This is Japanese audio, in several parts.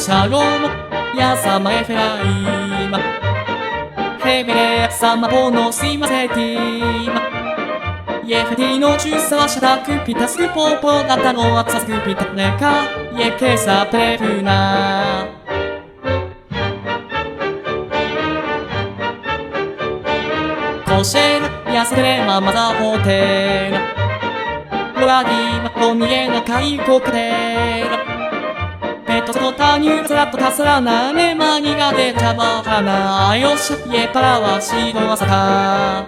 シャロームやさまえフェライマヘベレサマボノシマセティマイェフェティの中サシャタクピタスクポーポーガタのアツサスクピタネカイェケサペフナコシェルヤスレママザホテルロアディマコミエナカイコクテルペトスコタニューズラットタスラナネマニガデチャバハナアヨシイエパラワシドアサカ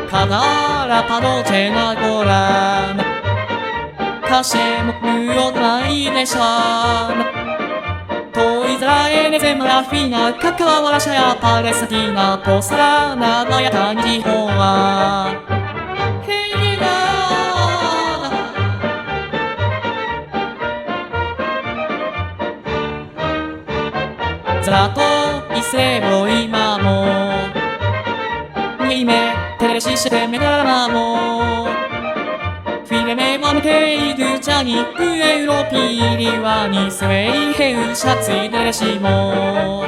カナラパドチェナゴラナカシェモムヨナイネシャナトイザラエネゼマラフィナカカワラシャヤパレスティナポサラナガヤタニジホワヘイラザラトイセボ今もニメテレシシテメガラモフィレメマメテイドゥジャニウエウロピリワニスウェイヘウシャツイデレシモ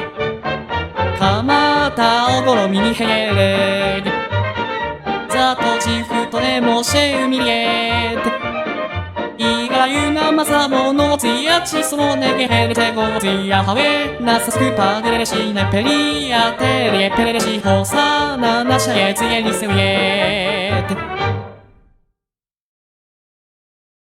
カマタオゴロミニヘレデザトチフトネモシェウミリエテイガラユナマサモノツヤチソノネゲヘレテゴツヤハウェナサスクパデレレシネペリアテレペレレシホサナナシャエツイエニスウエテ